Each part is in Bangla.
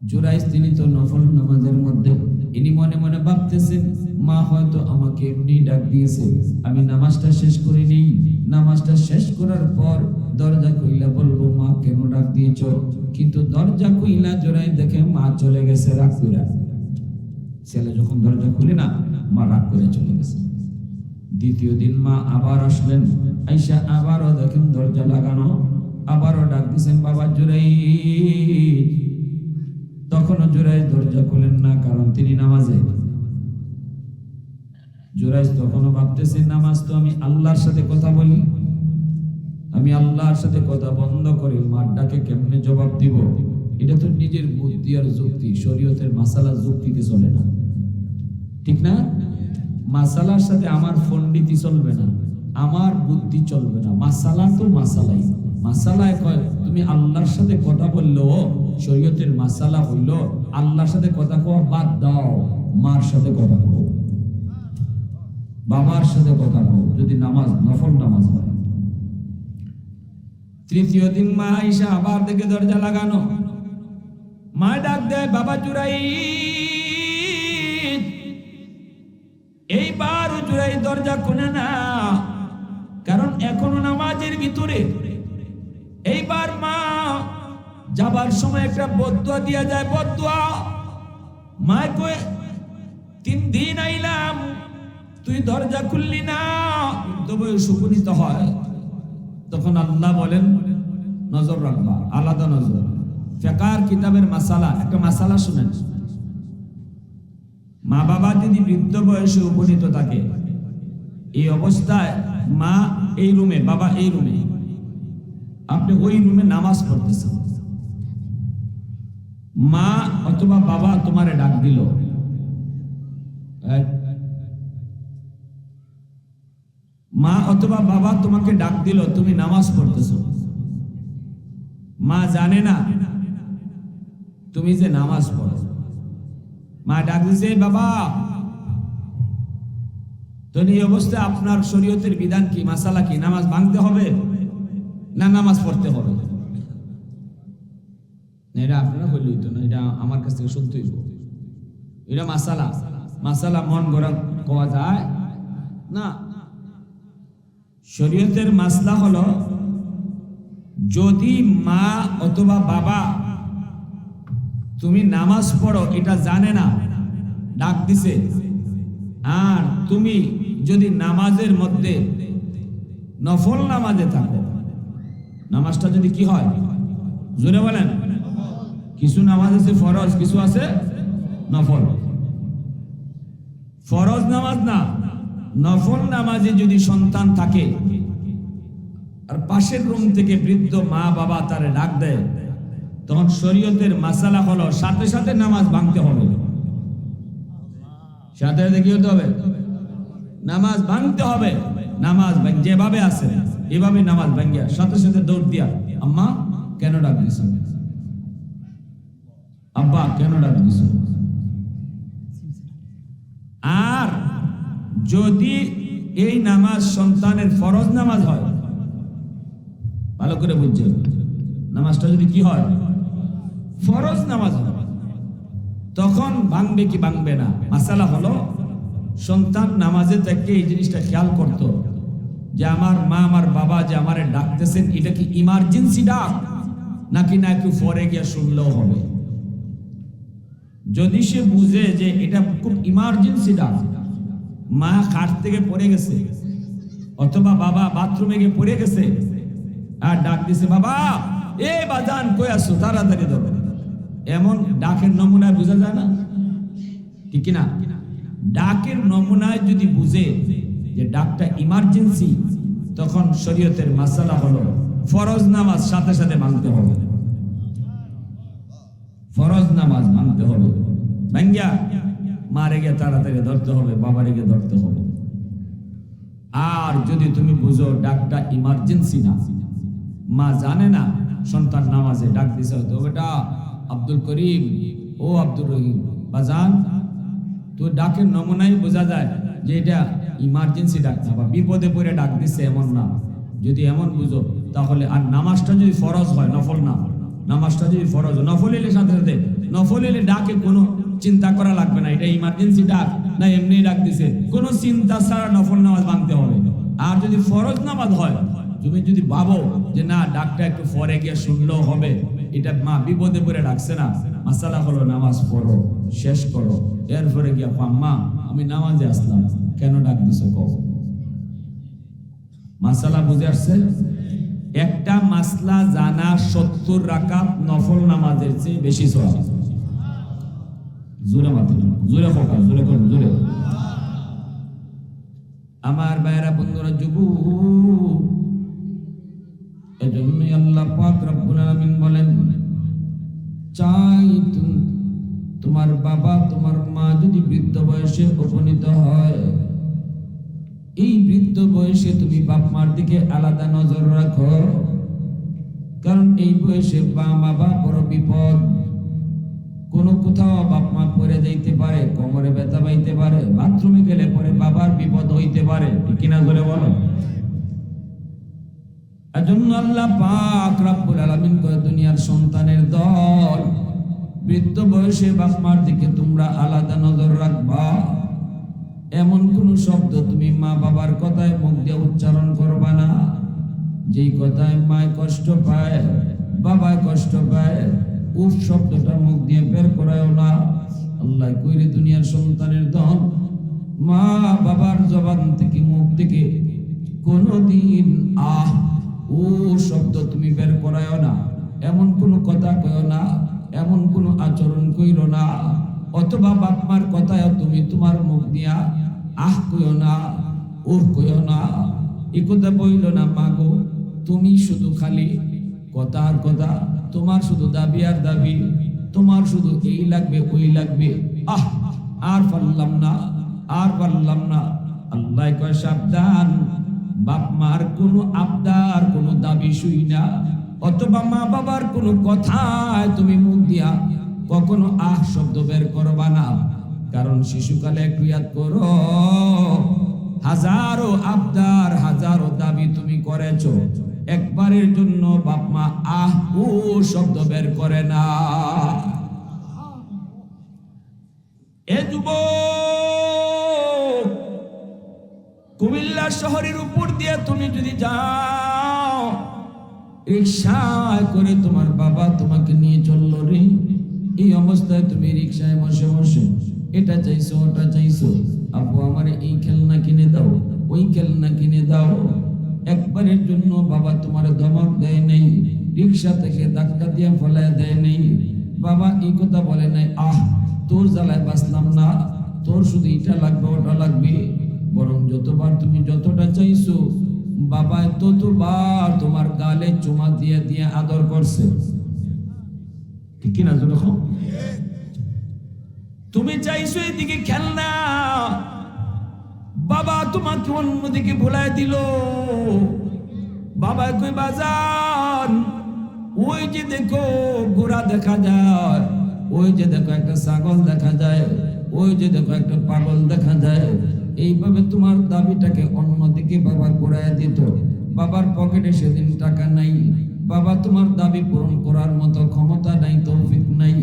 জুরাইজ তিনি তো নফল নামাজের মধ্যে, ইনি মনে মনে ভাবতেছেন মা হয়তো আমাকে এমনি ডাক দিয়েছে, আমি নামাজটা শেষ করে নেই, নামাজটা শেষ করার পর দরজা খুইলা বলবো মা কেন ডাক দিয়েছ। কিন্তু দরজা খুইলা জুরাইজ দেখে মা চলে গেছে রাগ কইরা। ছেলে যখন দরজা খুলে না, মা রাগ করে চলে গেছে। দ্বিতীয় দিন মা আবার আসলেন, আইসা আবারও দেখেন দরজা লাগানো, আবারও ডাক দিছেন বাবা জুরাইজ। তখনও জুরাইজ দরজা খুলেন না, কারণ তিনি নামাজে। জুরাইজ তখনও ভাবতেছেন নামাজ তো আমি আল্লাহর সাথে কথা বলি, আমি আল্লাহর সাথে কথা বন্ধ করে মার ডাকে কেমনে জবাব দিব? এটা তো নিজের বুদ্ধি আর যুক্তি, শরীয়তের মাসালা যুক্তিতে চলে না, ঠিক না? মাসালার সাথে আমার পণ্ডিতি চলবে না, আমার বুদ্ধি চলবে না। মাসালা তো মাসালাই, মাসালায় কয় তুমি আল্লাহর সাথে কথা বললো, শরীয়তের মাসালা হইল আল্লাহর সাথে কথা কোয়া বাদ দাও, মার সাথে কথা কও, বাবার সাথে কথা কও, যদি নামাজ নফল নামাজ হয়। তৃতীয় দিন মা আয়েশা আবার দেখে দরজা লাগানো, মা ডাক দেয় বাবা জুরাইজ। এইবার জুরাইজ দরজা খুলে না, কারণ এখনো নামাজের ভিতরে। এইবার মা যাবার সময় একটা বদদুয়া দিয়া যায়, বদদুয়া। মা কয় 3 দিন আইলাম তুই দরজা খুললি না, তবে সুপনীত হয়। তখন আল্লাহ বলেন নজর রাখবা, আলাদা নজর। ফিকহের কিতাবের মাসালা, একটা মাসালা শুনেন। মা বাবা যদি বৃদ্ধ বয়সে উপনীত থাকে, এই অবস্থায় মা এই রুমে, বাবা এই রুমে, আপনি ওই রুমে নামাজ পড়তেছেন, মা অথবা বাবা তোমারে ডাক দিল, মা অথবা বাবা তোমাকে ডাক দিল, তুমি নামাজ পড়তেছ। মা জানে না তুমি যে নামাজ পড়ো। মা ডাক দিছে বাবা। তো এই অবস্থায় আপনার শরীয়তের বিধান কি, মাসালা কি? নামাজ ভাঙতে হবে না নামাজ পড়তে হবে? এটা আপনারা বললেই তো না, এটা আমার কাছ থেকে শুনতেই। এটা মাসালা, মাসালা মন গড়া কোয়া যায় না। শরীয়তের মাসলা হলো, যদি মা অথবা বাবা তুমি নামাজ পড়ো এটা জানে না, ডাক দিছে, আর তুমি যদি নামাজের মধ্যে নফল নামাজে থাকো, নামাজটা যদি কি হয় জোরে বলেন, কিছু নামাজ আছে ফরজ, কিছু আছে নফল। ফরজ নামাজ না, নফল নামাজে যদি সন্তান থাকে আর পাশের রুম থেকে বৃদ্ধ মা বাবা তারে ডাক দেয়, তখন শরীয়তের মাসালা হলো সাথে সাথে নামাজ ভাঙতে হবে। সাথে সাথে কি হতে হবে? নামাজ ভাঙতে হবে। নামাজ যেভাবে আছে এভাবে নামাজ ভাঙ্গিয়া সাথে সাথে দৌড় দিয়া, আম্মা কেন ডাক দিছ, আব্বা কেন ডাক দিছ। আর যদি এই নামাজ সন্তানের ফরজ নামাজ হয়, ভালো করে বুঝছে, নামাজটা যদি কি হয় ফরজ নামাজ হয়, তখন ভাঙবে কি ভাঙবে না। মাসালা হলো, সন্তান নামাজে থেকে এই জিনিসটা খেয়াল করতো যে আমার মা আমার বাবা যে আমারে ডাকতেছেন, এটা কি ইমার্জেন্সি ডাক নাকি না একটু পরে গিয়ে শুনলেও হবে। যদি সে বুঝে যে এটা খুব ইমার্জেন্সি ডাক, মা খাট থেকে পড়ে গেছে অথবা বাবা বাথরুমে গিয়ে পড়ে গেছে আর ডাক দিছে, বাবা এ বাজান কই আসো, তাড়াতাড়ি ধরো, এমন ডাকের নমুনায় বোঝা যায় না, ঠিক কিনা? ডাকের নমুনায় যদি বুঝে যে ডাকটা ইমার্জেন্সি, তখন শরীয়তের মাসালা হলো ফরজ নামাজ সাথে সাথে ভাঙতে হবে। ফরজ নামাজ ভাঙতে হবে, ভাঙ্গিয়া মারে গিয়ে তাড়াতাড়ি ধরতে হবে, বাবারে গিয়ে ধরতে হবে। আর যদি তুমি বুঝো ডাকটা ইমার্জেন্সি না, মা জানে না সন্তান নামাজে ডাক দিছে, হয়তো বেটা আব্দুল করিম, ও আব্দুর রহিম বাজান, তো ডাকের নমুনাই বোঝা যায় যে এটা ইমার্জেন্সি ডাক না, বা বিপদে পড়ে ডাক দিচ্ছে এমন না। যদি এমন বুঝো তাহলে, আর নামাজটা যদি ফরজ হয়, নফল না, নামাজটা যদি ফরজ, নফল এলে সাথে সাথে নফল নফল হলে ডাকে কোনো চিন্তা করা লাগবে না, এটা ইমার্জেন্সি ডাক না এমনি ডাক দিছে, কোনো চিন্তা ছাড়া নফল নামাজ ভাঙতে হবে। আর যদি ফরজ নামাজ হয়, তুমি যদি ভাবো যে না ডাকটা একটু পরে গিয়ে শুনলেও হবে, এটা মা বিপদে পড়ে ডাকছে না, মাসালা হলো নামাজ পড়ো, শেষ করো, এরপরে গিয়া মা আমি নামাজে আসলাম, কেন ডাক দিছো কও। মাসালা বুঝে আসছে? একটা মাসলা জানা 70 রাকাত নফল নামাজের চেয়ে বেশি সওয়াব। জোরে মাত্র জোরে ফোকা জোরে করুন জোরে। আমার ভাইরা বন্ধুরা যুবক, এজন্যই আল্লাহ পাক রব্বুল আলামিন বলেন, চাই তোমার বাবা তোমার মা যদি বৃদ্ধ বয়সে উপনীত হয়, এই বৃদ্ধ বয়সে তুমি বাপ মার দিকে আলাদা নজর রাখো, কারণ এই বয়সে বাবা বড় বিপদ। কোনো কোথাও বাপ মা পড়ে যাইতে পারে, কোমরে ব্যথা পাইতে পারে, বাথরুমে গেলে পরে বাবার বিপদ হইতে পারে, কিনা করে বলো। এজন্য আল্লাহ পাক রব্বুল আলামিন কয়, দুনিয়ার সন্তানের দল, বৃদ্ধ বয়সে বাপ মার দিকে তোমরা আলাদা নজর রাখবা। এমন কোন শব্দ তুমি মা বাবার কথায় মুখ দিয়ে উচ্চারণ করবা না, যেই কথায় মায় কষ্ট পায়, বাবায় কষ্ট পায়, উফ শব্দটা মুখ দিয়ে বের করায়ও না। আল্লাহ কইরে দুনিয়ার সন্তানের দল, মা বাবার জবান থেকে মুখ থেকে কোনদিন আহ ও শব্দ তুমি বের করায়ও না, এমন কোন কথা কইও না, এমন কোন আচরণ কইরো না, অথবা বাপ মার কথায় তুমি তোমার মুখ দিয়া আহ কইও না, উহ কইও না, এ কথা বইল না। মাগো তুমি শুধু খালি কথা আর কথা, তোমার শুধু দাবি আর দাবি, তোমার শুধু এই লাগবে ওই লাগবে, আহ আর পারলাম না আর পারলাম না। আল্লাহ কয় সাবধান, বাপ মার কোনো আবদার কোনো দাবি শুই না, অথবা মা বাবার কোনো কথায় তুমি মুখ দিয়া কখনো আহ শব্দ বের করবা না। কারণ শিশুকালে একটু ইয়াদ করো, হাজারো আবদার হাজারো দাবি তুমি করেছো, একবারের জন্য বাপ মা আহ ও শব্দ বের করে না। এ যুবক, কুমিল্লা শহরের উপর দিয়ে তুমি যদি যাও, রিকশায় করে তোমার বাবা তোমাকে নিয়ে চললো রে, এই অবস্থায় তুমি রিকশায় বসে বসে এটা চাইছো ওটা চাইছো, আব্বু আমার এই খেলনা কিনে দাও, ওই খেলনা কিনে দাও। একবারের জন্য বাবা তোমার ধমক দেয় নেই, রিকশা থেকে ধাক্কা দিয়ে ফেলায় দেয় নেই, বাবা এই কথা বলে নাই আহ তোর জ্বালায় বাঁচলাম না, তোর শুধু এটা লাগবে ওটা লাগবে। বরং যতবার তুমি যতটা চাইছো, বাবা ততবার তোমার গালে চুমা দিয়ে দিয়ে আদর করছে, ঠিক কিনা? যখন তুমি চাইছো এদিকে খেলনা, বাবা তোমাকে অন্যদিকে ভুলাই দিল। বাবা কই বাজান, ওই যে দেখো ঘোড়া দেখা যায়, ওই যে দেখো একটা ছাগল দেখা যায়, ওই যে দেখো একটা পাগল দেখা যায়। এইভাবে তোমার দাবিটাকে অন্যদিকে বাবা ঘুরাইয়া দিত। বাবার পকেটে সেদিন টাকা নাই, বাবা তোমার দাবি পূরণ করার মতো ক্ষমতা নাই, তৌফিক নাই,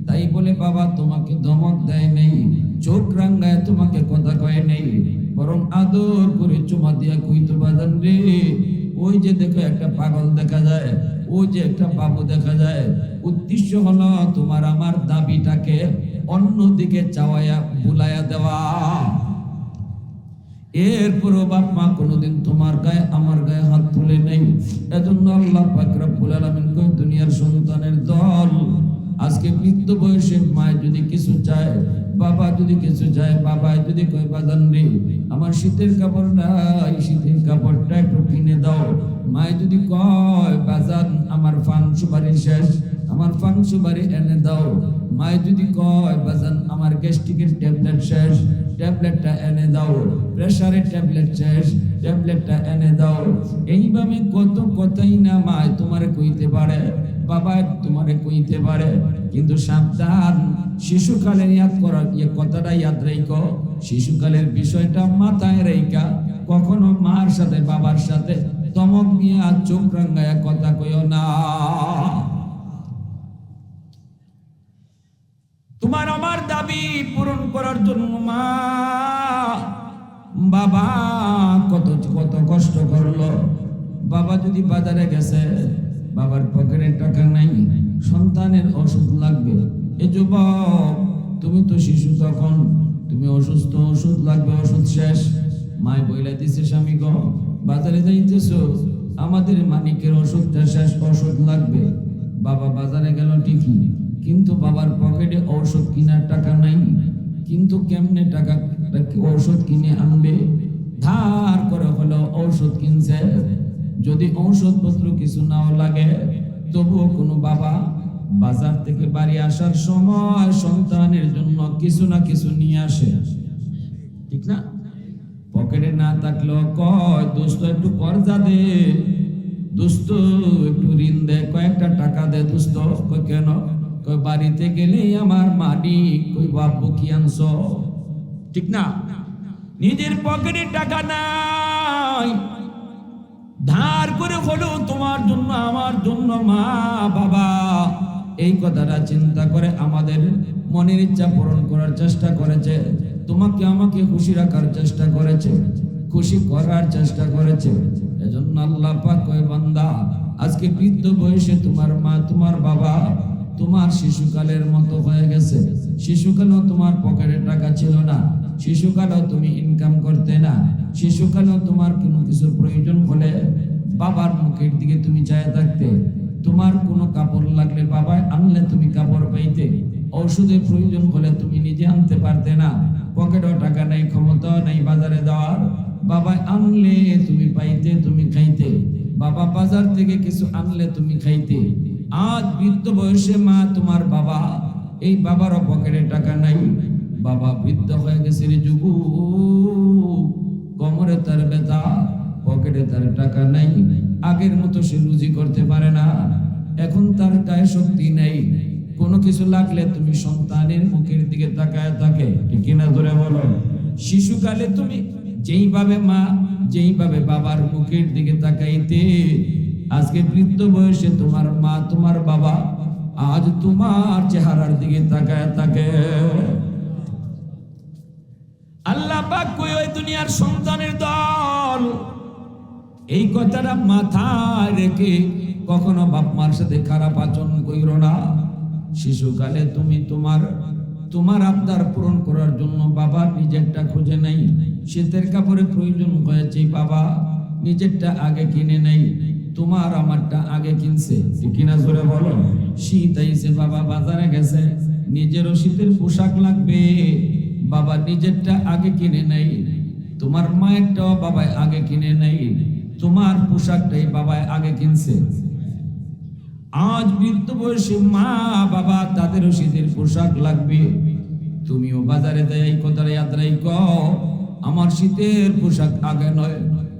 তাই বলে বাবা তোমাকে ধমক দেয় নেই, চোখ রাঙ্গায় তোমাকে কথা কয় নেই, বরং আদর করে চুমা দিয়া কইতো বাজান রে, ওই যে দেখো একটা পাগল দেখা যায়, ওই যে একটা বাবু দেখা যায়। উদ্দেশ্য হলো তোমার আমার দাবিটাকে অন্যদিকে চাওয়ায়া ভুলাইয়া দেওয়া। এরপরও বাপ মা কোনোদিন তোমার গায়ে আমার গায়ে হাত তুলে নেই। এজন্য আল্লাহ পাক রব্বুল আলামিন কয়, দুনিয়ার সন্তানের দল, আজকে বৃদ্ধ বয়সে মায় যদি কিছু চায়, বাবা যদি কিছু চায়, বাবা যদি কয় বাজান রে আমার শীতের কাপড় নাই, শীতের কাপড়টা একটু কিনে দাও, মায় যদি কয় বাজান আমার ফান সুপারি শেষ, আমার ফান সুপারি এনে দাও, মায় যদি কয় বাজান আমার গ্যাস্ট্রিকের ট্যাবলেট শেষ, ট্যাবলেটটা এনে দাও, প্রেসারের ট্যাবলেট শেষ, ট্যাবলেটটা এনে দাও। এইভাবে কত কথাই না মায় তোমারে কইতে পারে, বাবা তোমারে কইতে পারে, কিন্তু সাবধান, শিশুকালের ইয়াদ করার কথাটা ইয়াদ রাখো, শিশুকালের বিষয়টা মাথায় রাখা কখনো মার সাথে বাবার সাথে ধমক নিয়ে চোখ রাঙ্গায়া কথা কইও না। তোমার আমার দাবি পূরণ করার জন্য মা বাবা কত কত কষ্ট করলো। বাবা যদি বাজারে গেছে, বাবার পকেটে টাকা নাই, সন্তানের ওষুধ লাগবে। এ যুবক, তুমি তো শিশু, তখন তুমি অসুস্থ, ওষুধ লাগবে, ওষুধ শেষ। মায় বইলা দিছে, স্বামী গো বাজারে যাইতেছো, আমাদের মানিকের ওষুধটা শেষ, ওষুধ লাগবে। বাবা বাজারে গেল ঠিকই, কিন্তু বাবার পকেটে ঔষধ কেনার টাকা নাই। কিন্তু কেমনে টাকা ঔষধ কিনে আনবে? ধার করে হলো ঔষধ কিনছে। যদি ঔষধপত্র কিছু নাও লাগে, তবুও কোনো বাবা বাজার থেকে বাড়ি আসার সময় সন্তানের জন্য কিছু না কিছু নিয়ে আসে, ঠিক না? পকেটে না থাকলেও কয়, দোস্ত একটু কর্জা দে, দোস্ত একটু ঋণ দে, কয়েকটা টাকা দে দোস্ত। কই কেন? কই বাড়িতে গেলে আমার মালিক কই বাপু কি আনছ, ঠিক না? নিজের পকেটে টাকা নাই, ধার করে হলো তোমার জন্য আমার জন্য মা বাবা এই কথাটা চিন্তা করে আমাদের মনের ইচ্ছা পূরণ করার চেষ্টা করেছে, তোমাকে আমাকে খুশি রাখার চেষ্টা করেছে, খুশি করার চেষ্টা করেছে। এজন্য আল্লাহ পাক কয়, বান্দা আজকে বৃদ্ধ বয়সে তোমার মা তোমার বাবা তোমার শিশুকালের মতো হয়ে গেছে। শিশুকালেও তোমার পকেটে টাকা ছিল না, শিশুকালেও তুমি ইনকাম করতে না, শিশুকালেও তোমার কোনো কিছুর প্রয়োজন হলে বাবার মুখের দিকে তুমি চায় থাকতে। তোমার কোনো কাপড় লাগলে বাবাই আনলে তুমি কাপড় পাইতে, ঔষধের প্রয়োজন হলে তুমি নিজে আনতে পারতে না, পকেটেও টাকা নাই, ক্ষমতাও নাই বাজারে যাওয়ার, বাবাই আনলে তুমি পাইতে, তুমি খাইতে। বাবা বাজার থেকে কিছু আনলে তুমি খাইতে। আজ বৃদ্ধ বয়সে মা তোমার বাবা, এই বাবারও পকেটে টাকা নাই, বাবা বৃদ্ধ হয়ে গেছে রে যুবক, কোমরে তার ব্যথা, পকেটে তার টাকা নাই, আগের মতো সে রুজি করতে পারে না, এখন তার গায়ে শক্তি নেই। কোনো কিছু লাগলে তুমি সন্তানের মুখের দিকে তাকায় থাকে, ঠিক কিনা ধরে বলো? শিশুকালে তুমি যেইভাবে মা যেইভাবে বাবার মুখের দিকে তাকাইতে, আজকে বৃদ্ধ বয়সে তোমার মা তোমার বাবা আজ তোমার চেহারার দিকে তাকায় থাকে। আল্লাহ পাক কই, ওই দুনিয়ার সন্তানের দল, এই কথাটা মাথায় রেখে কখনো বাপ মার সাথে খারাপ আচরণ কইরো না। শিশুকালে তুমি তোমার আবদার পূরণ করার জন্য বাবার নিজেরটা খুঁজে নাই, শীতের কাপড়ে প্রয়োজন হয়েছে, বাবা নিজেরটা আগে কিনে নেই, তোমার আমারটা আগে কিনছে, ঠিক কিনা জোরে বলো? শীত আইছে, বাবা বাজারে গেছে, নিজেরও শীতের পোশাক লাগবে, বাবা নিজেরটা আগে কিনে নেই, তোমার মায়েরটাও বাবাই আগে কিনে নেই, তোমার পোশাকটাই বাবাই আগে কিনছে। আজ বৃদ্ধ বয়সে মা বাবা তাদেরও শীতের পোশাক লাগবে, তুমিও বাজারে দেয় এই কথাটা ইয়াদ রাখো, আমার শীতের পোশাক আগে নয়,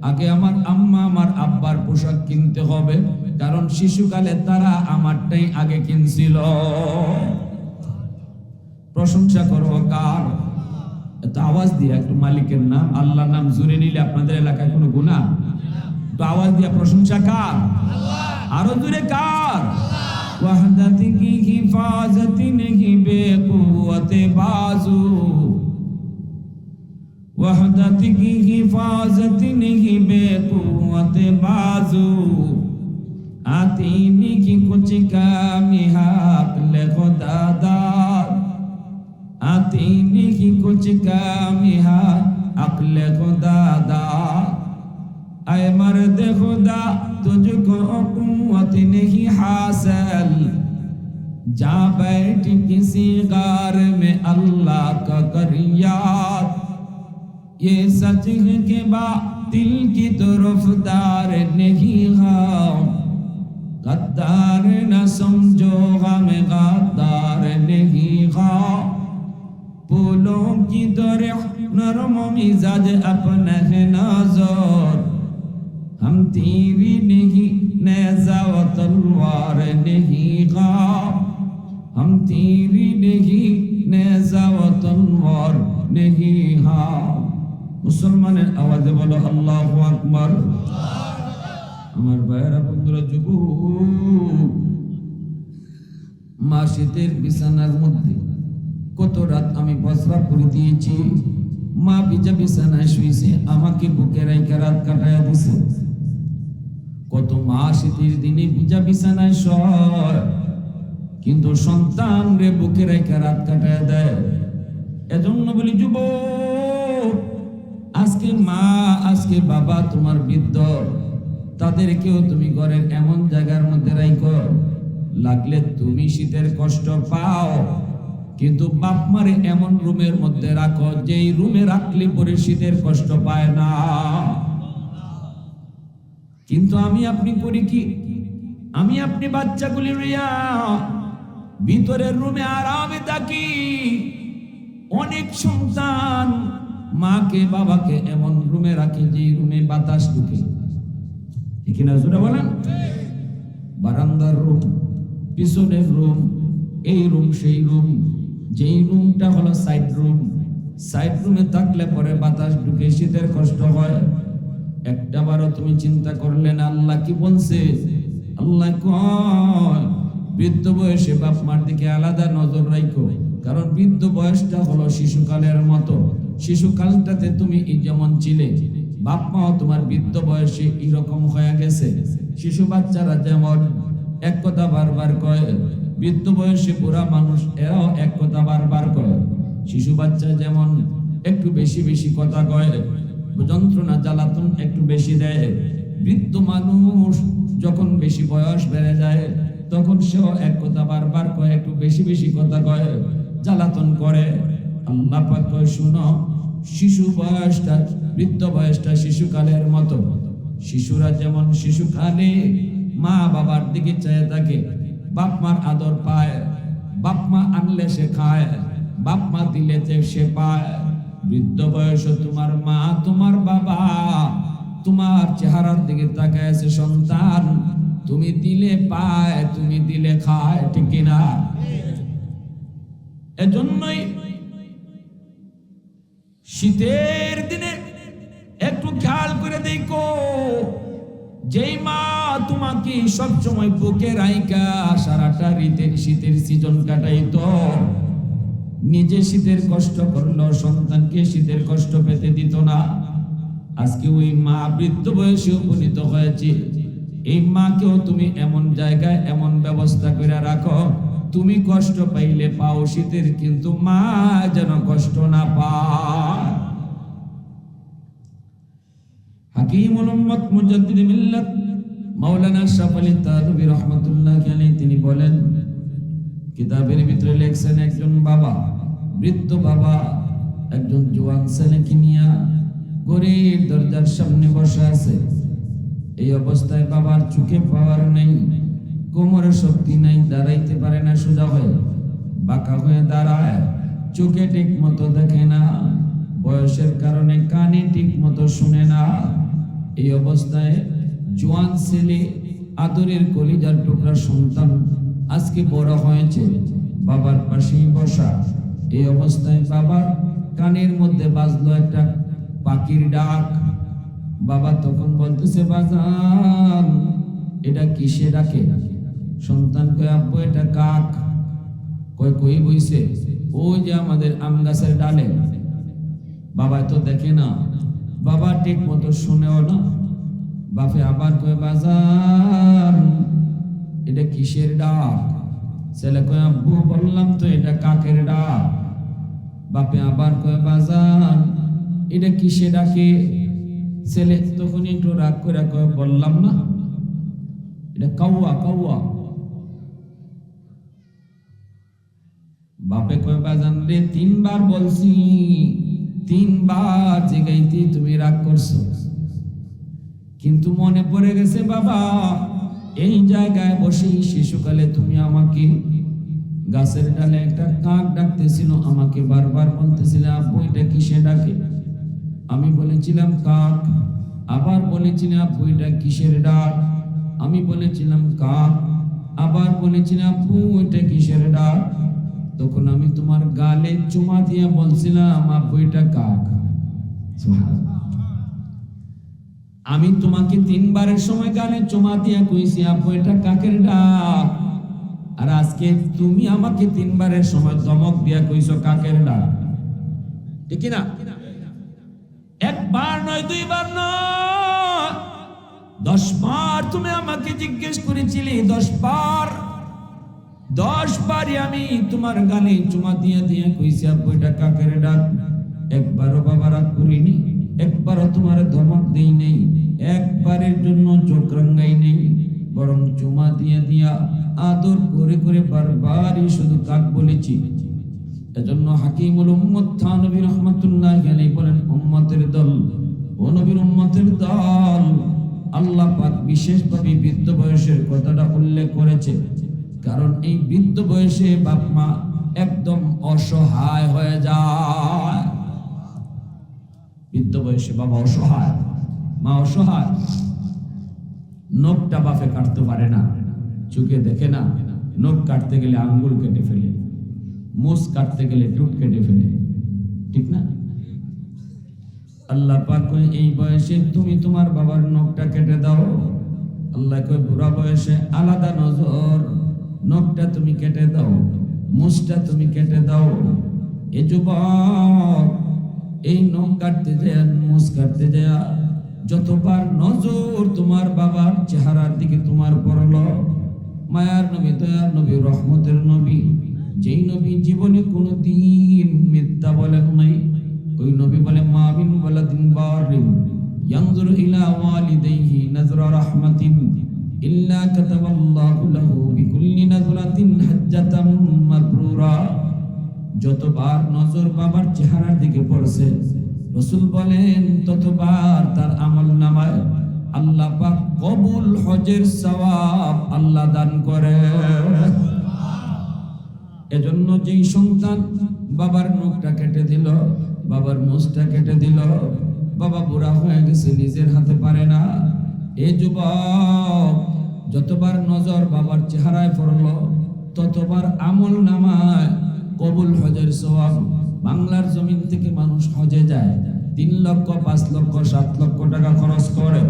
আগে আমার আম্মা আমার আব্বার পোশাক কিনতে হবে, কারণ শিশুকালে তারা আমারটাই আগে কিনছিল। প্রশংসা করো কার? এত আওয়াজ দিয়ে একটু মালিকের নাম আল্লাহর নাম জুড়ে নিলে আপনাদের এলাকায় কোনো গুনাহ? তো আওয়াজ দিয়ে প্রশংসা কার? আরো জুড়ে কার? ওয়াহদাতি কি হিফাজতি নেহি বেকুওয়াতে বাজু, ওয়াহদাতি কি হিফাজতি নেহি বেকুওয়াতে বাজু, আতিনি কি কুছ কামি হাক লে খুদা দার, आतीनी की कुछ कामी हा अक्ल खुदा दा, ऐ मर्द खुदा तुझको कुव्वत नहीं हासिल, जा बैठ किसी गार में अल्लाह का कर याद, ये सच है कि बातिल की तरफदार नहीं हम, गद्दार न समझो गम गद्दार नहीं हम, फूलों की तरह नरम मिजाज अपना है नजर, हम तीरी नहीं नेज़ा व तलवार नहीं गा, हम तीरी नहीं नेज़ा व तलवार नहीं हा। मुसलमाনের আওয়াজে বলো আল্লাহু আকবার। আমার ভাইরা বন্ধুরা, যুবক, মা শীতের বিছানার মধ্যে রাত আমি প্রস্রাব করে দিয়েছি, মা ভিজা বিছানায় শুয়েছে, আমাকে বুকে রাইখা রাত কাটাইয়া দিছে। কত মা শীতের দিনে ভিজা বিছানায় শয়, কিন্তু সন্তান রে বুকে রাইখা রাত কাটাইয়া দেয়। এজন্য বলি যুবক, আজকে মা আজকে বাবা তোমার বৃদ্ধ, তাদেরকেও তুমি ঘরের এমন জায়গার মধ্যে রাখো, লাগলে তুমি শীতের কষ্ট পাও, কিন্তু বাপ মারে এমন রুমের মধ্যে রাখো যেই রুমে রাখলে পরে শীতের কষ্ট পায় না। কিন্তু আমি আপনি করি কি? আমি আপনি বাচ্চাগুলি লইয়া ভিতরের রুমে আরামে থাকি। অনেক সন্তান মাকে বাবাকে এমন রুমে রাখে যে রুমে বাতাস ঢুকে, ঠিক না? জোরে বলেন। বারান্দার রুম, পিছনের রুম, এই রুম সেই রুম, যেই রুমটা হলো সাইড রুম, সাইড রুমে থাকলে পরে বাতাস ঢুকে শীতের কষ্ট হয়। একটাবারও তুমি চিন্তা করলে না আল্লাহ কি বলছে? আল্লাহ কয় বৃদ্ধ বয়সে বাপ মার দিকে আলাদা নজর রাখো, কারণ বৃদ্ধ বয়সটা হলো শিশুকালের মতো। শিশুকালটাতে তুমি যেমন ছিলে, বাপ মাও তোমার বৃদ্ধ বয়সে এরকম হয়ে গেছে। শিশু বাচ্চারা যেমন এক কথা বারবার কয়, বৃদ্ধ বয়সে বুড়া মানুষ এরাও এক কথা বারবার কয়। শিশু বাচ্চা যেমন একটু বেশি বেশি কথা কয়, যন্ত্রণা জ্বালাতন একটু বেশি দেয়, বৃদ্ধ মানুষ যখন বেশি বয়স বেড়ে যায় তখন সেও এক কথা বারবার কয়, একটু বেশি বেশি কথা কয়, জ্বালাতন করে। আল্লাহ পাক কয় শুনো, শিশু বয়সটা বৃদ্ধ বয়সটা শিশুকালের মতো। শিশুরা যেমন শিশুকালে মা বাবার দিকে চেয়ে থাকে, বাপ মার আদর পায়, বাপ মা আনলে সে খায়, বাপ মা দিলে সে পায়। বৃদ্ধ বয়স তোমার মা তোমার বাবা তোমার চেহারার দিকে তাকায় আছে, সন্তান তুমি দিলে পায়, তুমি দিলে খায়, ঠিক কিনা? এজন্যই শীতের দিনে একটু খেয়াল করে দেখো, যেই মা তোমাকে সবসময় বুকে রাইখা সারাটা শীতের সিজন কাটাইতো, নিজে শীতের কষ্ট করলো, সন্তানকে শীতের কষ্ট পেতে দিত না। আজকে ওই মা বৃদ্ধ বয়সে উপনীত হয়েছে, এই মাকেও তুমি এমন জায়গায় এমন ব্যবস্থা করে রাখো, তুমি কষ্ট পাইলে পাও শীতের, কিন্তু মা যেন কষ্ট না পায়। হাকিমুল উম্মত মুজাদ্দিদ মিল্লাত মাওলানা আশরাফ আলী থানভী রাহমাতুল্লাহি আলাইহি তিনি বলেন, কিতাবের ভিতরে লেখছেন একজন বাবা, বৃদ্ধ বাবা একজন জওয়ান ছেলেকে নিয়ে ঘরের দরজার সামনে বসে আছে। এই অবস্থায় বাবার চোখে পাওয়ার নেই, কোমরে শক্তি নাই, দাঁড়াইতে পারে না, সোজা হয়ে বাঁকা হয়ে দাঁড়ায়, চোখে ঠিক মতো দেখে না, বয়সের কারণে কানে ঠিক মতো শুনে না। এই অবস্থায় জওয়ান ছেলে, আদরের কলিজার টুকরা সন্তান, আজকে বড় হয়েছে, বাবার পাশেই বসা। এই অবস্থায় বাবার কানের মধ্যে বাজলো একটা পাখির ডাক। বাবা তখন বলতেছে, বাজান এটা কিসে ডাকে? সন্তান কয়, আব্বু এটা কাক। কয় কই বইছে? ওই যে আমাদের আম গাছের ডালে। বাবা তো দেখে না, বাবা ঠিক মতো শুনেও না। বাপে আবার কয়, বাজান এটা কিসের ডাক? ছেলে কয়, আব্বু বললাম তো এটা কাকের ডাক। বাপে আবার কয়, বাজান এটা কিসে ডাকে? ছেলে তখন একটু রাগ করে কয়, বললাম না এটা কাউয়া কাউয়া। বাপে কয়, বাজান রে 3 বার বলছি, 3 বার জিগাইতে তুমি রাগ করছো, কিন্তু মনে পড়ে গেছে বাবা, এই জায়গায় বসে শিশুকালে তুমি আমাকে গাছের ডালে একটা কাক ডাকতেছিল, আমাকে বারবার বলতেছিলে, আব্বু এটা কিসে ডাকে? আমি বলেছিলাম কাক। আবার বলেছিলাম, আব্বু এটা কিসের ডাক? আমি বলেছিলাম কাক। আবার বলেছিলাম, আব্বু এটা কিসের ডাক? তখন আমি তোমার গালে চুমা দিয়ে বলছিলাম, আব্বু এটা কাক। আমি তোমাকে 3 বারের সময় গালে চুমা দিয়ে কইছি, আব্বু এটা কাকের ডাক। আর আজকে তুমি আমাকে 3 বারের সময় ধমক দিয়া কইছো কাকের ডাক, ঠিক না? একবার নয়, 2 বার নয়, 10 বার তুমি আমাকে জিজ্ঞেস করেছিলে। 10 বার, 10 বারই আমি তোমার গালে চুমা দিয়ে দিয়ে কইছি আব্বু এটা কাকের ডাক। একবারও বাবা রাগ করিনি, একবারও তোমার ধমক দেই নেই, একবারের জন্য চোখ রাঙ্গাই নেই, বরং চুমা দিয়ে দিয়া আদর করে করে বারবারই শুধু কাক বলেছি। এজন্য হাকিমুল উম্মত থানবী রাহমাতুল্লাহি আলাইহি বলেন, উম্মতের দল, ও নবীর উম্মতের দল, আল্লাহ পাক বিশেষভাবে বৃদ্ধ বয়সের কথাটা উল্লেখ করেছে। কারণ এই বৃদ্ধ বয়সে বাপ মা একদম অসহায় হয়ে যায়। বৃদ্ধ বয়সে বাবা অসহায়, মা অসহায়। নখটা বাপে কাটতে পারে না, চোখে দেখে না, নখ কাটতে গেলে আঙ্গুল কেটে ফেলে, মুছ কাটতে গেলে টুট কেটে ফেলে, ঠিক না? আল্লাহ পাক কয় এই বয়সে তুমি তোমার বাবার নখটা কেটে দাও। আল্লাহ কয় বুড়া বয়সে আলাদা নজর, নখটা তুমি কেটে দাও, মুছটা তুমি কেটে দাও। এ যুবক, এই নখ কাটতে যায়, মুছ কাটতে যায়, যতবার নজর তোমার বাবার চেহারার দিকে তোমার পড়লো, মায়ার নবী, দয়ার নবী, রহমতের নবী, যেই নবী জীবনে কোনোদিন মিথ্যা বলেন নাই, ওই নবী বলে মা মিন ওয়ালাদিন বারিন ইয়ানজুরু ইলা ওয়ালিদাইহি নাজরা রাহমাতিন ইল্লা কাতাবাল্লাহু লাহু বিকুল্লি নাজরাতিন হাজ্জাতাম মাবরুরা। যতবার নজর বাবার চেহারার দিকে পড়ছে, রাসূল বলেন ততবার তার আমলনামায় আল্লাহ পাক কবুল হজের সওয়াব আল্লাহ দান করে। এজন্য যেই সন্তান বাবার নখটা কেটে দিল, বাবার মুছটা কেটে দিল, বাবা বুড়া হয়ে গেছে, নিজের হাতে পারে না, এ যুবক যতবার নজর বাবার চেহারায় পড়লো, ততবার আমলনামায় কবুল হজের সওয়াব। বাংলার জমিন থেকে মানুষ হজে যায়, 3 লক্ষ, 5 লক্ষ, 7 লক্ষ টাকা খরচ করে,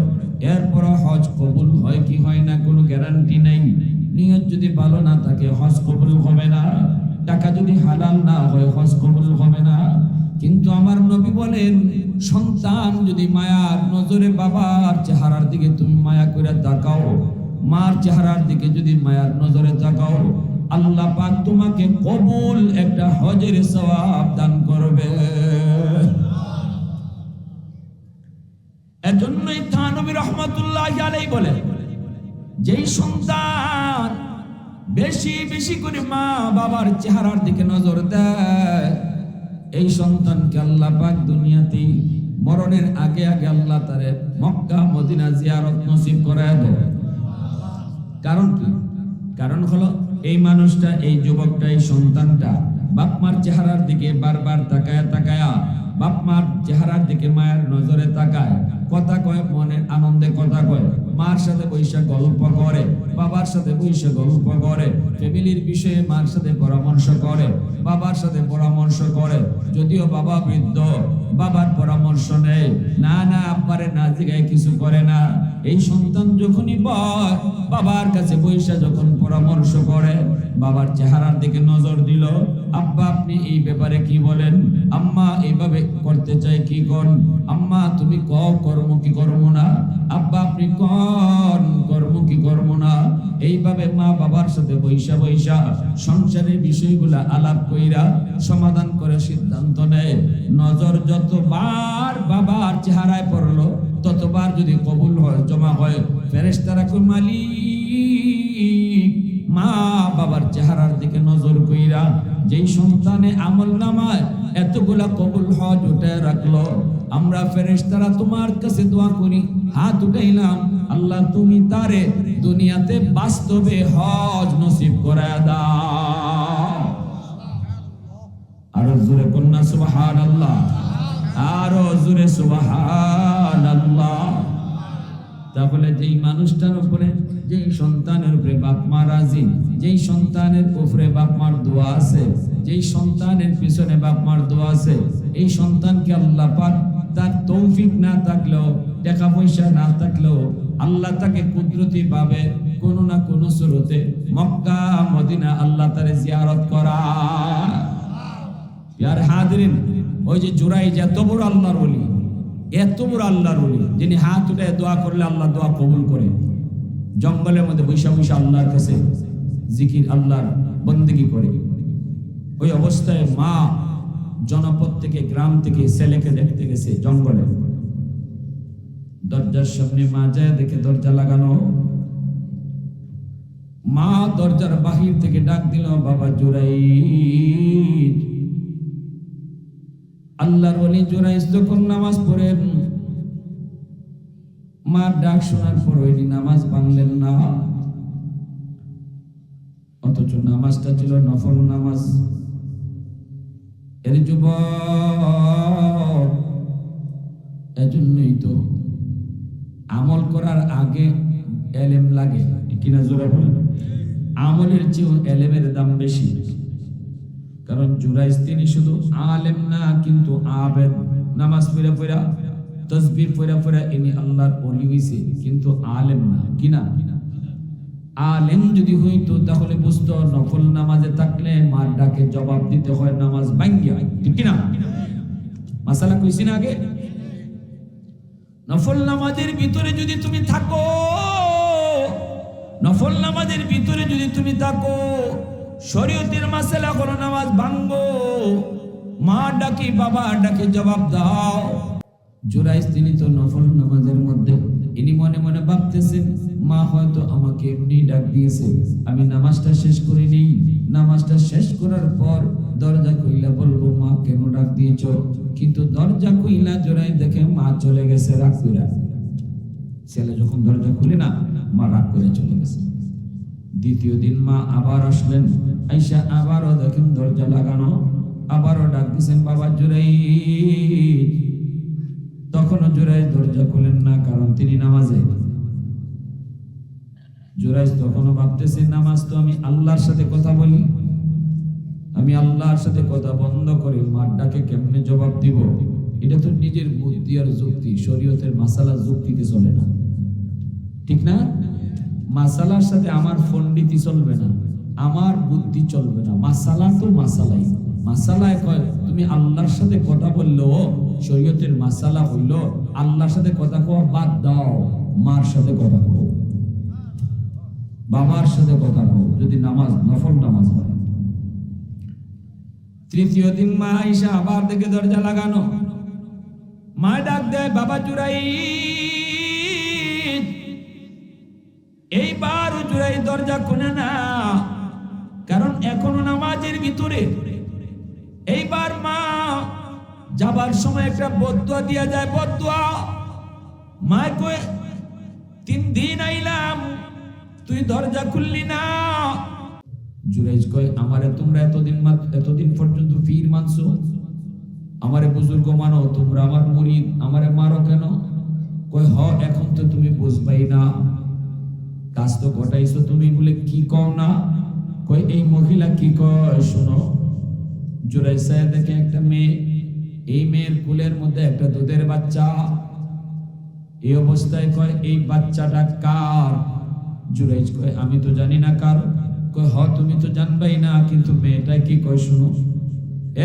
এরপর হজ কবুল হয় কি হয় না কোনো গ্যারান্টি নেই। নিয়ত যদি ভালো না থাকে হজ কবুল হবে না, টাকা যদি হালাল না হয় হজ কবুল হবে না। কিন্তু আমার নবী বলেন, সন্তান যদি মায়ার নজরে বাবার চেহারার দিকে তুমি মায়া করে তাকাও, মার চেহারার দিকে যদি মায়ার নজরে তাকাও, আল্লাহ পাক তোমাকে কবুল একটা হজের সওয়াব দান করবে। এজন্যই থানবী রাহমাতুল্লাহি আলাইহি বলে, যেই সন্তান বেশি বেশি করে মা বাবার চেহারার দিকে নজর দেয়, এই সন্তানকে আল্লাহ পাক দুনিয়াতে মরণের আগে আগে আল্লাহ তারে মক্কা মদিনা জিয়ারত নসিব করায় দেয়। কারণ কি? কারণ হলো এই মানুষটা, এই যুবকটা, এই সন্তানটা বাপ মার চেহারার দিকে বারবার তাকায়া তাকায়া, বাপ মার চেহারার দিকে মায়ের নজরে তাকায়, কথা কয়, মনের আনন্দে কথা কয়, মার সাথে বৈশা গল্প করে, বাবার সাথে বৈশা গল্প করে, ফ্যামিলির বিষয়ে মার সাথে পরামর্শ করে, বাবার সাথে পরামর্শ করে। যদিও বাবা বৃদ্ধ, বাবার পরামর্শ নেয় না, না আব্বারে না জিগায় কিছু করে না। এই সন্তান যখনই বাবার কাছে বৈশা যখন পরামর্শ করে, বাবার চেহারার দিকে নজর দিল, আব্বা আপনি এই ব্যাপারে কি বলেন, আম্মা এইভাবে করতে চাই কি কোন, আম্মা তুমি কও কর্ম কি কর্ম না, আব্বা আপনি কোন কর্ম কি কর্ম না। এইভাবে মা বাবার সাথে বৈশা বৈশা সংসারের বিষয়গুলা আলাপ কইরা সমাধান করে সিদ্ধান্ত নেয়। নজর যতবার বাবার চেহারায় পড়লো, ততবার যদি কবুল হয়, জমা হয়, ফেরেশতারা কই মালিক মা বাবার চেহারার দিকে নজর কইরা যেই সন্তানে আমলনামায় এতগুলা কবুল হজ উঠে রাখলো, আমরা ফেরেশতারা তোমার কাছে দোয়া করি, হাত উঠাইলাম, আল্লাহ তুমি তারে দুনিয়াতে বাস্তবে হজ নসিব করে দাও। আরো জোরে কন্যা সুবহানাল্লাহ, আরো জোরে সুবহানাল্লাহ। তাহলে যেই মানুষটার উপরে, যেই সন্তানের উপরে বাপ মা রাজি, যেই সন্তানের উপরে বাপ মার দোয়া আছে, যেই সন্তানের পিছনে বাপ মার দোয়া আছে, এই সন্তানকে আল্লাহ পাক তার তৌফিক না থাকলেও, টাকা পয়সা না থাকলেও, আল্লাহ তাকে কুদরতি ভাবে কোনো না কোনো সুরতে মক্কা মদিনা আল্লাহ তারে জিয়ারত করা। ইয়ার হাদিরিন, ওই যে জুরাইজ এত বড় আল্লাহর ওলি, এত বড় আল্লাহর ওলি, যিনি হাত উঠে দোয়া করলে আল্লাহ দোয়া কবুল করে। জঙ্গলের মধ্যে বৈশা বৈশা আল্লাহর কাছে জিকির, আল্লাহর বন্দেগী করে। ওই অবস্থায় মা জনপদ থেকে, গ্রাম থেকে ছেলেকে দেখতে গেছে জঙ্গলে। দরজার সামনে মা যায়, দেখে দরজা লাগানো। মা দরজার বাহির থেকে ডাক দিল, বাবা জুরাইজ। আল্লাহর ওলি জুরাইজ তখন নামাজ পড়েন। মার ডাক শোনার পর ওই নামাজ ভাঙলেন না, অথচ নামাজটা ছিল নফল নামাজ। এর যুবক, এজন্যই তো আমল করার আগে এলেম লাগে, কিনা জোরে বলেন? আমলের চেয়েও এলেমের দাম বেশি। কারণ জুরাইজ তিনি শুধু আলেম না, কিন্তু আবেদ। নামাজ পড়া পড়া, তাসবিহ পড়া পড়া ইনি আল্লাহর ওলি হইছে, কিন্তু আলেম না। কিনা? আলেম যদি হইতো তাহলে বুঝতো নফল নামাজে থাকলে মার ডাকে জবাব দিতে হয় নামাজ ভাঙ্গিয়া। ঠিক কিনা? মাসালা কইছি না আগে? নফল নামাজের ভিতরে যদি তুমি থাকো, নফল নামাজের ভিতরে যদি তুমি থাকো, শরীয়তের মাসালা হলো নামাজ ভাঙ্গো, মা ডাকি বাবা ডাকে জবাব দাও। জুরাইজ তিনি তো নফল নামাজের মধ্যে, ইনি মনে মনে ভাবতেছেন মা হয়তো আমাকে এমনি ডাক দিয়েছে, আমি নামাজটা শেষ করে নেই। নামাজটা শেষ করার পর দরজা খুইলা বলবো মা কেন ডাক দিয়েছ, কিন্তু দরজা খুইলা জোরাই দেখে মা চলে গেছে রাগ করে। ছেলে যখন দরজা খুলে না, মা রাগ করে চলে গেছে। দ্বিতীয় দিন মা আবার আসলেন, আইসা আবারও দেখেন দরজা লাগানো, আবারও ডাক দিয়েছেন বাবা জুরাইজ। তখনও জুরাইজ দরজা খুলেন না, কারণ তিনি নামাজে। জুরাইজ তখনও ভাবতেছেন নামাজ তো আমি আল্লাহর সাথে কথা বলি, আমি আল্লাহর সাথে কথা বন্ধ করে মার ডাকে কেমনে জবাব দিব? এটা তো নিজের বুদ্ধি আর যুক্তি, শরীয়তের মাসালা যুক্তিতে চলে না। ঠিক না? মাসালার সাথে আমার পণ্ডিতি চলবে না, আমার বুদ্ধি চলবে না। মাসালা তো মাসালাই। মাসালায় কয় তুমি আল্লাহর সাথে কথা বললো, শরীয়তের মাসালা হইল আল্লাহর সাথে কথা কওয়া বাদ দাও, মার সাথে কথা কও, বাবার সাথে কথা কও, যদি নামাজ নফল নামাজ হয়। তৃতীয় দিন মা আয়েশা আবার দেখে দরজা লাগানো, মা ডাক দেয় বাবা জুরাইজ। এইবার জুরাইজ দরজা খুলে না, কারণ এখনো নামাজের ভিতরে। এইবার মা যাবার সময় একটা বদদুয়া দিয়া যায়, বদদুয়া। মা কয় 3 দিন আইলাম, তুই দরজা খুললি না। জুরাইজ কয় আমারে তোমরা এতদিন পর্যন্ত পীর মানছো, আমারে বুজুর্গ মানো, তোমরা আমার মুরিদ, আমারে মারো কেন? কয় হ, এখন তো তুমি বুঝবাই না, কাজ তো ঘটাইছো তুমি, বলে কি কও না? কয় এই মহিলা কি কয় শোনো। জুরাইজ সাহেব দেখে একটা মেয়ে, এই মেয়ের কোলের মধ্যে একটা দুধের বাচ্চা। এই অবস্থায় কয় এই বাচ্চাটা কার? জুরাইজ কয় আমি তো জানি না কার। কয় হ, তুমি তো জানবাই না, কিন্তু মেয়েটা কি কয় শোনো।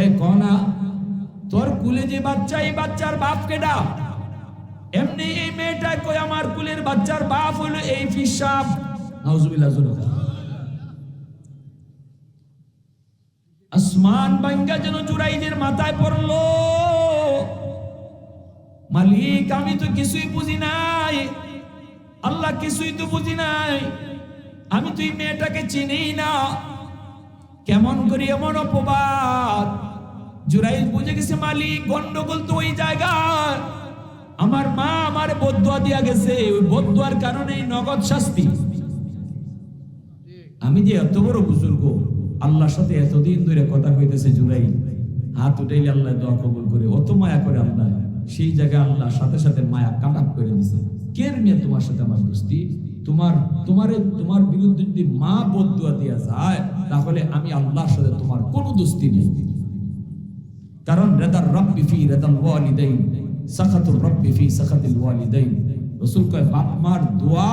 এ কনা, তোর কুলে যে বাচ্চা, এই বাচ্চার বাপ কেডা? এমনি এই মেয়েটা কয় আমার কুলের বাচ্চার বাপ হলো এই ফিসাব। নাউজুবিল্লাহ। আসমান ভাঙ্গা যেন জুরাইজের মাথায় পড়লো। মালিক আমি তো কিছুই বুঝি নাই, আল্লাহ কিছুই তো বুঝি নাই, আমি তো এই মেয়েটাকে চিনি না, কেমন করি এমন অপবাদ। জুরাইজ বুঝে গেছে মালিক গন্ডগোল তো ওই জায়গায়, আমার মা আমার বদদুয়া দিয়া গেছে, ওই বদদুয়ার কারণে নগদ শাস্তি। আমি যে এত বড় বুজুর্গ, আল্লাহর সাথে এতদিন ধরে কথা কইতেছে জুরাইজ, হাত উঠাইলে আল্লাহ দোয়া কবুল করে, অত মায়া করে আল্লাহ। সেই জায়গায় আল্লাহ সাথে সাথে মায়া কাটাপ করে দিছে। কের মেয়ে তোমার সাথে আমার দোস্তি? তোমার বিরুদ্ধে যদি মা বদদুয়া দিয়া যায়, তাহলে আমি আল্লাহর সাথে তোমার কোনো দোস্তি নেই। কারণ রেদার রব্বি ফি রেদাল ওয়ালিদাইন, সাখাতুর রব্বি ফি সাখাতিল ওয়ালিদাইন। রাসূল কয় বাপ মার দোয়া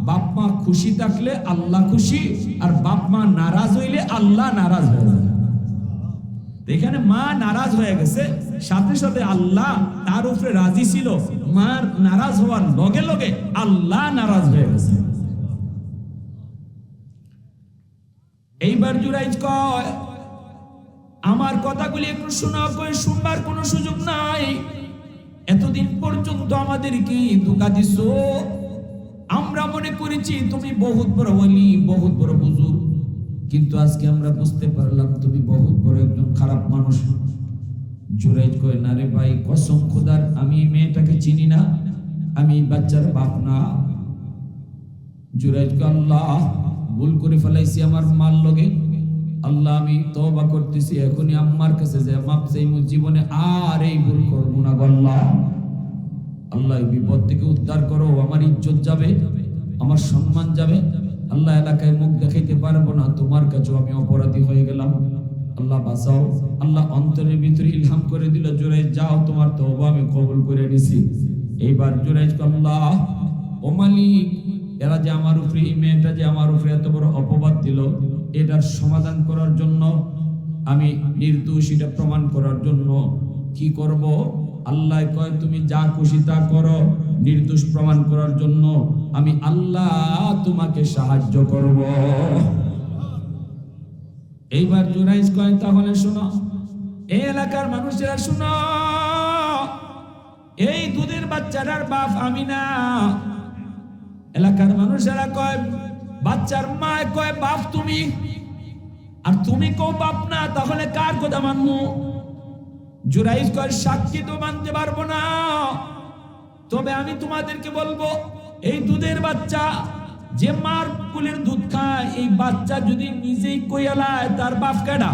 বাপ মা খুশি থাকলে আল্লাহ খুশি, আর বাপ মা নারাজ হইলে আল্লাহ নারাজ হয়ে যায়। এখানে মা নারাজ হয়ে গেছে, সাথে সাথে আল্লাহ তার উপরে রাজি ছিল, মার নারাজ হওয়ার লগে লগে আল্লাহ নারাজ হয়ে গেছে। এইবার জুরাইজ কয়, আমার কথাগুলি একটু শোনা, কই শুনবার কোনো সুযোগ নাই। এতদিন পর্যন্ত আমাদেরকে ধোঁকা দিছো, আমরা মনে করেছি তুমি বহুত বড় ওলি, বহুত বড় বুজুর্গ, কিন্তু আজকে আমরা বুঝতে পারলাম তুমি বহুত বড় একজন খারাপ মানুষ। জুরাইজ কয়, না রে ভাই, কসম খোদার আমি মেয়েটাকে চিনি না, আমি বাচ্চার বাপ না। জুরাইজ কয়, আল্লাহ ভুল করে ফেলাইছি আমার মার লগে, আল্লাহ আমি তওবা করতেছি, এখনই আম্মার কাছে যে মাপ চাই, জীবনে আর এই ভুল করব না। আল্লাহ আল্লাহ বিপদ থেকে উদ্ধার করো, আমার ইজ্জত যাবে, আমার সম্মান যাবে, আল্লাহ এলাকায় মুখ দেখাইতে পারবো না, তোমার কাছে আমি অপরাধী হয়ে গেলাম, আল্লাহ বাঁচাও। আল্লাহ অন্তরের ভিতরে ইলহাম করে দিল, জুরাইজ যাও, তোমার তওবা আমি কবুল করে নিছি। এইবার জুরাইজ আল্লাহ ও মালিক, এরা যে আমার উপরে, এই মেয়েটা যে আমার উপরে এত বড় অপবাদ দিল, এটার সমাধান করার জন্য, আমি নির্দোষ এটা প্রমাণ করার জন্য কি করব? আল্লাহ কয়, তুমি যা খুশি তা করো, নির্দোষ প্রমাণ করার জন্য আমি আল্লাহ তোমাকে সাহায্য করব। এইবার জুরাইজ কয়, তাহলে শোনো, এই এলাকার মানুষেরা শোনো, এই দুধের বাচ্চাটার বাপ আমি না। এলাকার মানুষেরা কয়, বাচ্চার মা কয় বাপ তুমি, আর তুমি কও বাপ না, তাহলে কার কথা মানবো? জুরাইজ কয়, সাক্ষী তো মানতে পারবো না, তবে আমি তোমাদেরকে বলবো, এই দুধের বাচ্চা যে মার কুলের দুধ খায়, এই বাচ্চা যদি নিজেই কইয়ালায় তার বাপ কেডা,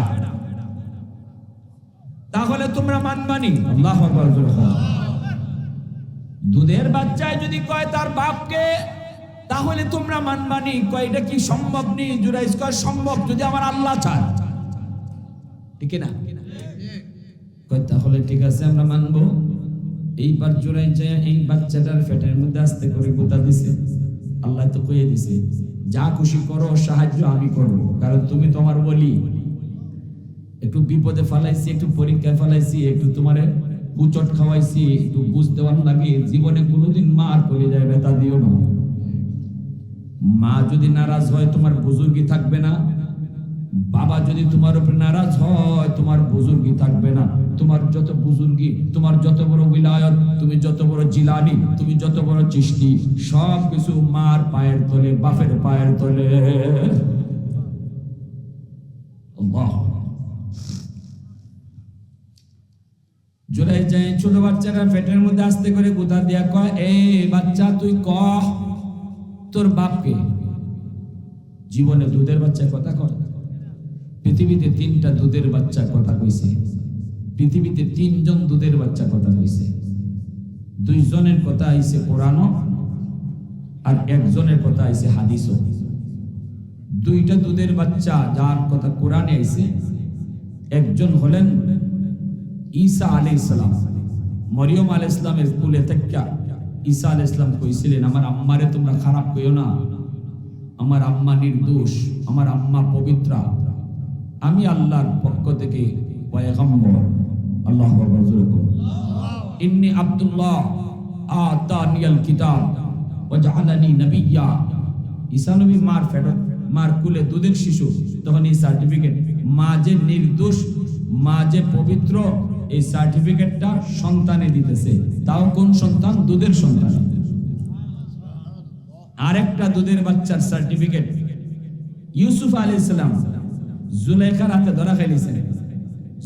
তাহলে তোমরা মানবানি? আল্লাহু আকবার। দুধের বাচ্চায় যদি কয় তার বাপকে, তাহলে তোমরা মানবানি? কয় এটা কি সম্ভব নেই? জুরাইজ কয়, সম্ভব যদি আমার আল্লাহ চায়। ঠিক না? কয় তাহলে ঠিক আছে, আমরা মানবো। এইবার জুরাইজ যায় এই বাচ্চাটার পেটের মধ্যে আস্তে করে গোতা দিছে। আল্লাহ তো কইয়ে দিছে, যা খুশি করো, সাহায্য আমি করব, কারণ তুমি তোমার বলি। একটু বিপদে ফেলাইছি, একটু পরীক্ষায় ফেলাইছি, একটু তোমারে কুচট খাওয়াইছি, একটু বুঝ দেওয়ার লাগে, জীবনে কোনোদিন মার করে যায় ব্যথা দিও না। মা যদি নারাজ হয় তোমার বুজুর্গি থাকবে না, বাবা যদি তোমার উপর নারাজ হয় তোমার বুজুর্গি থাকবে না। তোমার যত বুজুর্গি, তোমার যত বড় উলায়াত, তুমি যত বড় জিলানি, তুমি যত বড় চিশতি, সব কিছু মার পায়ের তলে, বাপের পায়ের তলে। আল্লাহ। জুরাইজ যায় ছোট বাচ্চারা পেটের মধ্যে আস্তে করে গোতা দিয়া কয়, এই বাচ্চা তুই কহ তোর বাপকে। জীবনে দুধের বাচ্চার কথা কয়? পৃথিবীতে 3টা দুধের বাচ্চা কথা কইছে, পৃথিবীতে 3 জন দুধের বাচ্চা কথা কইছে। 2 জনের কথা আইছে কোরআন, আর 1 জনের কথা আইছে হাদিস। 2টা দুধের বাচ্চা যার কথা কোরআনে আইছে, একজন হলেন ঈসা আলাইহিস সালাম। মরিয়ম আলাইহিস সালামের কুলে থেকে ঈসা আলাইহিস সালাম কইছিলেন, আমার আম্মারে তোমরা খারাপ কইও না, আমার আম্মা নির্দোষ, আমার আম্মা পবিত্রা, আমি আল্লাহর পক্ষ থেকে পয়গম্বর। আল্লাহু আকবার। ইন্নী আব্দুল্লাহ আতানিয়াল কিতাব ওয়া জাআলানি নাবিয়্যা। ঈসা নবী মার কুলে দুধের শিশু, তখন এই সার্টিফিকেট, মা যে নির্দোষ, মা যে পবিত্র, এই সার্টিফিকেটটা সন্তানে দিতেছে। তাও কোন সন্তান? দুধের সন্তান। আরেকটা দুধের বাচ্চার সার্টিফিকেট, ইউসুফ আলাইহিস সালাম জুলেখার হাতে ধরা খাইলেছেন।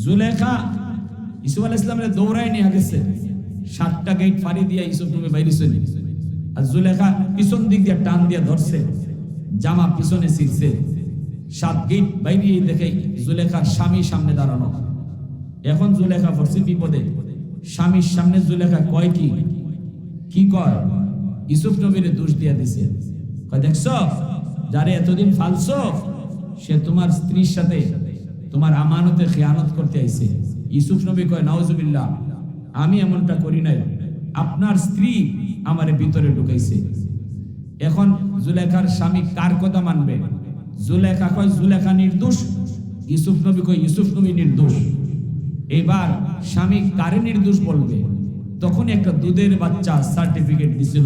জুলেখা ইউসুফ আলাইহিস সালামের দৌড়ায় নিয়ে গেছে, 7টা গেট ফাড়ি দিয়ে ইউসুফ নবী বাইরেছে, আর জুলেখা পিছন দিক দিয়ে টান দিয়ে ধরছে, জামা পিছনে ছিঁড়ছে। 7 গেট বাইরে দেখে জুলেখার স্বামী সামনে দাঁড়ানো। এখন জুলেখা পড়ছে বিপদে, স্বামীর সামনে জুলেখা কয় কি কয়? ইউসুফ নবীর দোষ দিয়ে দিছে। কয় দেখছো, যারে এতদিন ফালছো, সে তোমার স্ত্রীর সাথে তোমার আমানতে খেয়ানত করতে আইছে। ইউসুফ নবী কয়, নাউজুবিল্লাহ, আমি এমনটা করি নাই, আপনার স্ত্রী আমারে ভিতরে ঢুকাইছে। এখন জুলেখার স্বামী কার কথা মানবে? জুলেখা কয় জুলেখা নির্দোষ, ইউসুফ নবী কয় ইউসুফ নবী নির্দোষ। এবার স্বামী কারে নির্দোষ বলবে? তখন একটা দুধের বাচ্চা সার্টিফিকেট দিছিল।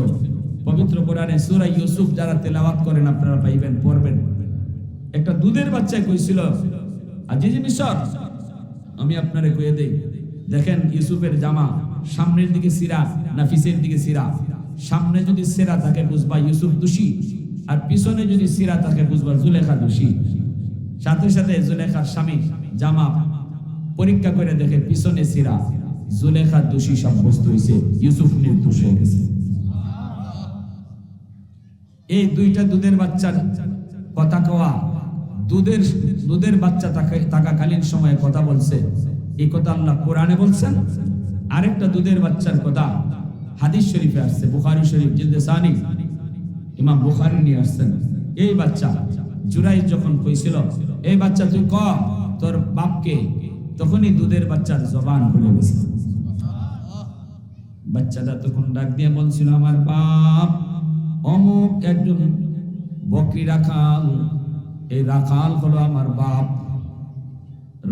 পবিত্র কোরআনে সূরা ইউসুফ যারা তেলাওয়াত করেন আপনারা পাইবেন, পড়বেন। একটা দুধের বাচ্চা কইছিল, আজিজ মিশর, আমি আপনারে কয়ে দেই, দেখেন ইউসুফের জামা সামনের দিকে সিরা না পিছের দিকে সিরা? সামনে যদি সিরা থাকে বুঝবা ইউসুফ দোষী, আর পিছনে যদি সিরা থাকে বুঝবা জুলেখা দোষী। সাথে সাথে জুলেখার স্বামী জামা পরীক্ষা করে দেখে পিছনে সিরা, জুলেখা দোষী সাব্যস্ত হয়েছে, ইউসুফ নির্দোষ হয়ে গেছে। এই দুইটা দুধের বাচ্চার কথা কওয়া, দুধের বাচ্চা থাকাকালীন সময়ে কথা বলছে, এই কথা আল্লাহ কোরআনে বলছেন। আরেকটা দুধের বাচ্চার কথা হাদিস শরীফে আসছে, বুখারী শরীফ জিলদে সানি, ইমাম বুখারী নিয়ে আসছেন। এই বাচ্চা জুরাইজ যখন কইছিল, এই বাচ্চা তুই ক তোর বাপকে, তখনই দুধের বাচ্চার জবান খুলে গেছে। বাচ্চাটা তখন ডাক দিয়ে বলছিল, আমার বাপ অমুক একজন বকরি রাখাল, এই রাখাল হলো আমার বাপ।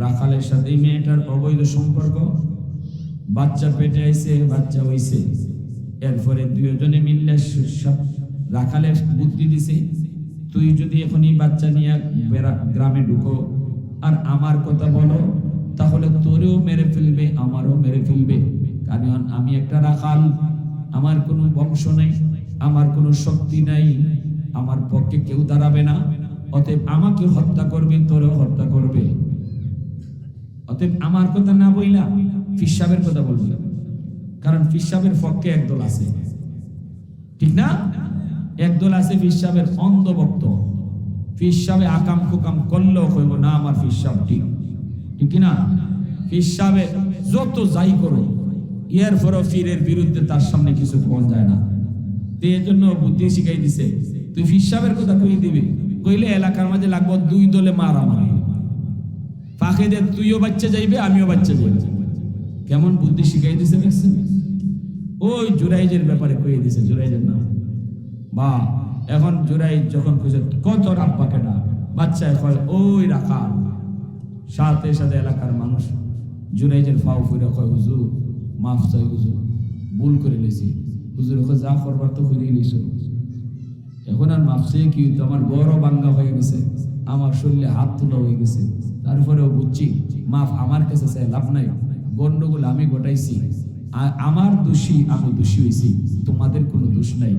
রাখালের সাথে মেয়েটার অবৈধ সম্পর্ক, বাচ্চা পেটে আইছে, বাচ্চা হইছে। এরপরে দুইজনে মিললে সব রাখালের বুদ্ধি দিছে, তুই যদি এখনই বাচ্চা নিয়ে গ্রামে ঢুকো আর আমার কথা বলো, তাহলে তোরেও মেরে ফেলবে, আমারও মেরে ফেলবে। কারণ আমি একটা রাখাল, আমার কোনো বংশ নেই, আমার কোনো শক্তি নাই, আমার পক্ষে কেউ দাঁড়াবে না। অতএব আমাকে হত্যা করবে, তোরেও হত্যা করবে। অতএব আমার কথা না বইলা ফিসাবের কথা বলবে, কারণ ফিসাবের পক্ষে একদল আছে, ঠিক না? একদল আছে ফিসাবের অন্ধভক্ত। ফিসাবে আকাম কুকাম করলেও কইব না আমার ফিসাব ঠিক, ঠিক না? ফিসাবে যত যাই করো, এর পরও ফিরের বিরুদ্ধে তার সামনে কিছু পাওয়া যায় না। এই জন্য বুদ্ধি শিখাই দিছে, তুই ফিসাবের কথা কই দিবি, কইলে এলাকার মাঝে লাগবো দুই দলে মারামারি, ফাঁকে দিয়ে তুইও বাচ্চা যাইবে, আমিও বাচ্চা যাইবে। কেমন বুদ্ধি শিখাই দিছে দেখছেন? ওই জুরাইজের ব্যাপারে কয়ে দিছে, জুরাইজের নাম বা এখন জুরাইজ যখন কইছে কত রাব্বাকে না, বাচ্চা কয় ওই রাখাল। সাথে সাথে এলাকার মানুষ জুরাইজের ফাও ফুইরা কয়, হুজুর মাফ চাই, হুজুর ভুল করে লইছি। হুজুর ওকে যা করবার তো করেই লইছো, এখন আর মাফ চাই কি? তো আমার বড় বাঙ্গা হয়ে গেছে, আমার শরীরে হাত তোলা হয়ে গেছে। তারপরেও বুঝছি মাফ আমার কাছে চাই লাভ নাই, গন্ডগোল আমি ঘটাইছি, আমার দোষী, আমি দোষী হয়েছি, তোমাদের কোনো দোষ নাই।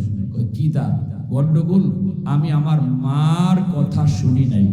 কি তা গন্ডগোল? আমি আমার মার কথা শুনি নাই।